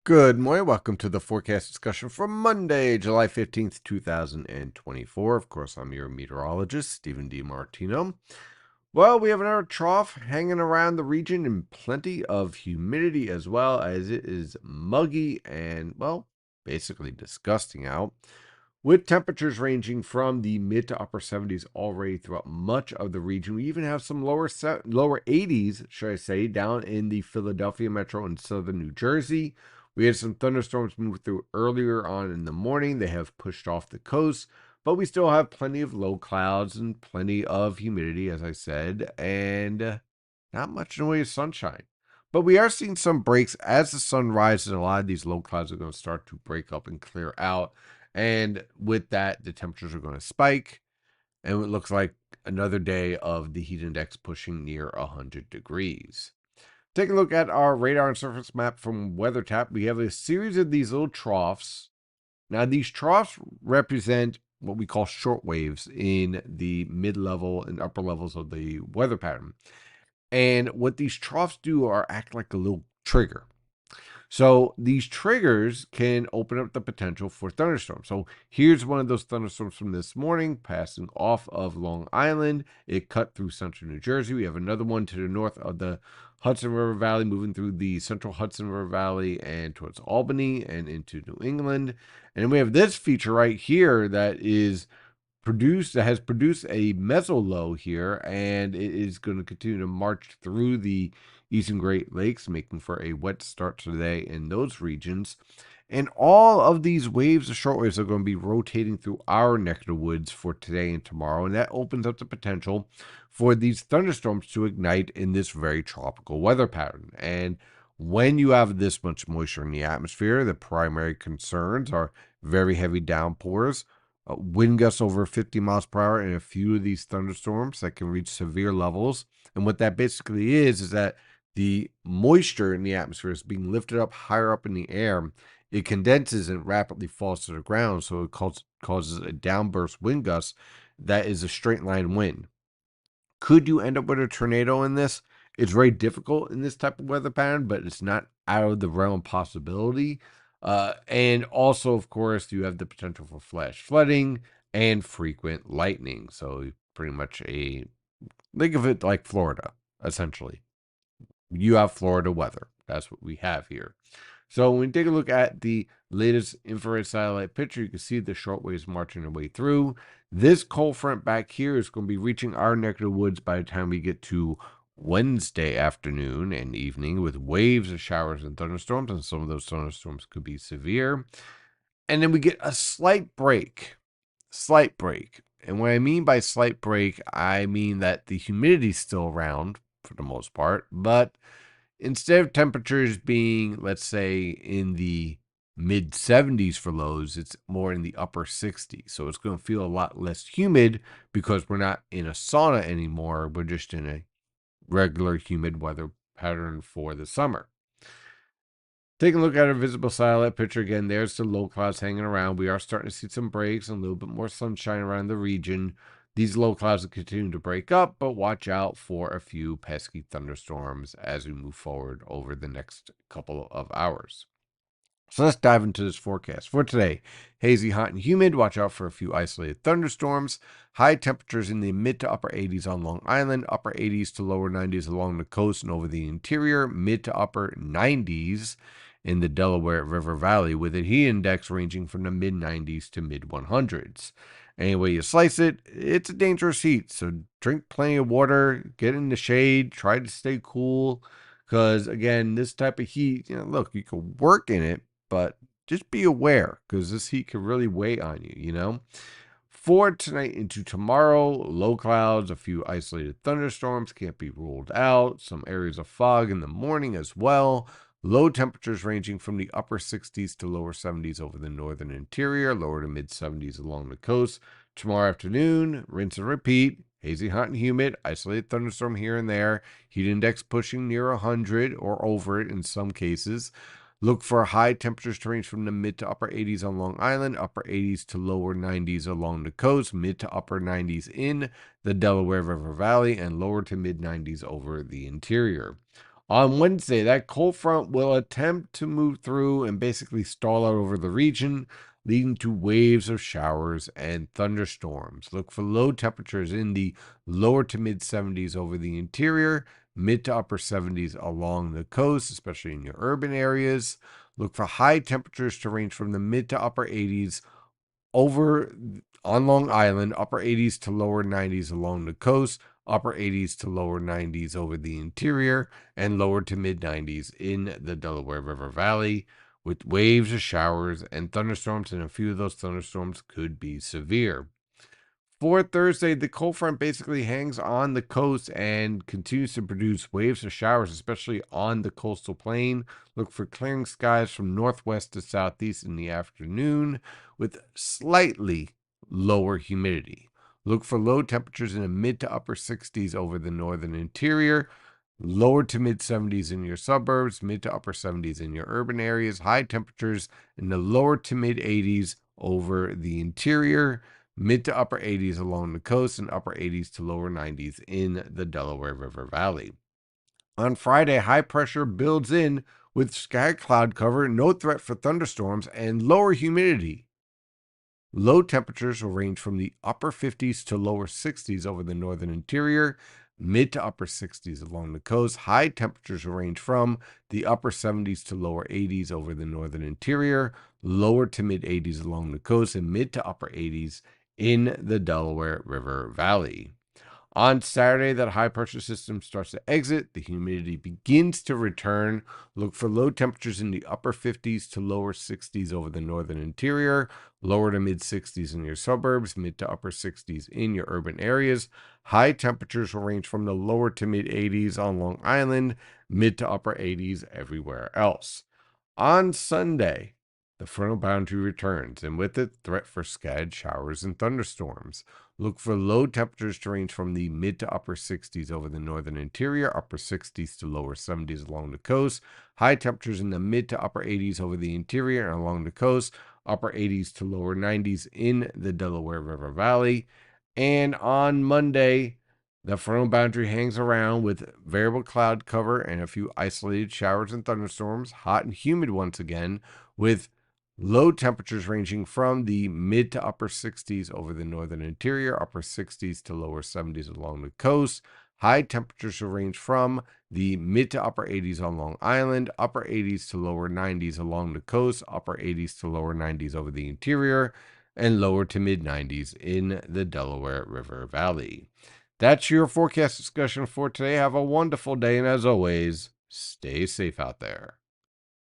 Good morning. Welcome to the forecast discussion for Monday, July 15th, 2024. Of course, I'm your meteorologist, Stephen D. Martino. Well, we have another trough hanging around the region and plenty of humidity as well, as it is muggy and, well, basically disgusting out, with temperatures ranging from the mid to upper 70s already throughout much of the region. We even have some lower 80s, should I say, down in the Philadelphia metro and southern New Jersey. We had some thunderstorms move through earlier on in the morning. They have pushed off the coast, but we still have plenty of low clouds and plenty of humidity, as I said, and not much in the way of sunshine. But we are seeing some breaks as the sun rises. A lot of these low clouds are going to start to break up and clear out. And with that, the temperatures are going to spike. And it looks like another day of the heat index pushing near 100 degrees. Take a look at our radar and surface map from WeatherTap. We have a series of these little troughs. Now, these troughs represent what we call short waves in the mid-level and upper levels of the weather pattern. And what these troughs do are act like a little trigger. So these triggers can open up the potential for thunderstorms. So here's one of those thunderstorms from this morning passing off of Long Island. It cut through central New Jersey. We have another one to the north of the Hudson River Valley, moving through the central Hudson River Valley and towards Albany and into New England. And we have this feature right here that has produced a mesolow here, and it is going to continue to march through the eastern Great Lakes, making for a wet start today in those regions. And all of these waves of shortwaves are going to be rotating through our neck of the woods for today and tomorrow, and that opens up the potential for these thunderstorms to ignite in this very tropical weather pattern. And when you have this much moisture in the atmosphere, the primary concerns are very heavy downpours, wind gusts over 50 miles per hour, and a few of these thunderstorms that can reach severe levels. And what that basically is that the moisture in the atmosphere is being lifted up higher up in the air. It condenses and rapidly falls to the ground, so it causes a downburst wind gust that is a straight line wind. Could you end up with a tornado in this? It's very difficult in this type of weather pattern, but it's not out of the realm of possibility. And also, of course, you have the potential for flash flooding and frequent lightning. So pretty much think of it like Florida, essentially. You have Florida weather. That's what we have here. So when we take a look at the latest infrared satellite picture, you can see the shortwaves marching their way through. This cold front back here is going to be reaching our neck of the woods by the time we get to Wednesday afternoon and evening, with waves of showers and thunderstorms, and some of those thunderstorms could be severe. And then we get a slight break. And what I mean by slight break, I mean that the humidity is still around for the most part, but instead of temperatures being, let's say, in the mid 70s for lows, it's more in the upper 60s. So it's going to feel a lot less humid because we're not in a sauna anymore. We're just in a regular humid weather pattern for the summer. Taking a look at our visible satellite picture again, there's the low clouds hanging around. We are starting to see some breaks and a little bit more sunshine around the region. These low clouds will continue to break up, but watch out for a few pesky thunderstorms as we move forward over the next couple of hours. So let's dive into this forecast for today. Hazy, hot, and humid. Watch out for a few isolated thunderstorms. High temperatures in the mid to upper 80s on Long Island, upper 80s to lower 90s along the coast and over the interior, mid to upper 90s in the Delaware River Valley, with a heat index ranging from the mid 90s to mid 100s. Any way you slice it, it's a dangerous heat. So drink plenty of water, get in the shade, try to stay cool. Because again, this type of heat, look, you can work in it, but just be aware because this heat can really weigh on you. For tonight into tomorrow, low clouds, a few isolated thunderstorms can't be ruled out, some areas of fog in the morning as well. Low temperatures ranging from the upper 60s to lower 70s over the northern interior, lower to mid 70s along the coast. Tomorrow afternoon, rinse and repeat. Hazy, hot, and humid, isolated thunderstorm here and there. Heat index pushing near 100 or over it in some cases. Look for high temperatures to range from the mid to upper 80s on Long Island, upper 80s to lower 90s along the coast, mid to upper 90s in the Delaware River Valley, and lower to mid 90s over the interior. On Wednesday, that cold front will attempt to move through and basically stall out over the region, leading to waves of showers and thunderstorms. Look for low temperatures in the lower to mid 70s over the interior, mid to upper 70s along the coast, especially in your urban areas. Look for high temperatures to range from the mid to upper 80s over on Long Island, upper 80s to lower 90s along the coast, upper 80s to lower 90s over the interior, and lower to mid 90s in the Delaware River Valley, with waves of showers and thunderstorms, and a few of those thunderstorms could be severe. For Thursday, the cold front basically hangs on the coast and continues to produce waves of showers, especially on the coastal plain. Look for clearing skies from northwest to southeast in the afternoon with slightly lower humidity. Look for low temperatures in the mid to upper 60s over the northern interior, lower to mid 70s in your suburbs, mid to upper 70s in your urban areas, high temperatures in the lower to mid 80s over the interior, mid to upper 80s along the coast, and upper 80s to lower 90s in the Delaware River Valley. On Friday, high pressure builds in with scattered cloud cover, no threat for thunderstorms, and lower humidity. Low temperatures will range from the upper 50s to lower 60s over the northern interior, mid to upper 60s along the coast. High temperatures will range from the upper 70s to lower 80s over the northern interior, lower to mid 80s along the coast, and mid to upper 80s in the Delaware River Valley. On Saturday, that high pressure system starts to exit. The humidity begins to return. Look for low temperatures in the upper 50s to lower 60s over the northern interior, lower to mid 60s in your suburbs, mid to upper 60s in your urban areas. High temperatures will range from the lower to mid 80s on Long Island, mid to upper 80s everywhere else. On Sunday, the frontal boundary returns, and with it, threat for scattered showers and thunderstorms. Look for low temperatures to range from the mid to upper 60s over the northern interior, upper 60s to lower 70s along the coast. High temperatures in the mid to upper 80s over the interior and along the coast, upper 80s to lower 90s in the Delaware River Valley. And on Monday, the frontal boundary hangs around with variable cloud cover and a few isolated showers and thunderstorms, hot and humid once again, with low temperatures ranging from the mid to upper 60s over the northern interior, upper 60s to lower 70s along the coast. High temperatures will range from the mid to upper 80s on Long Island, upper 80s to lower 90s along the coast, upper 80s to lower 90s over the interior, and lower to mid 90s in the Delaware River Valley. That's your forecast discussion for today. Have a wonderful day, and as always, stay safe out there.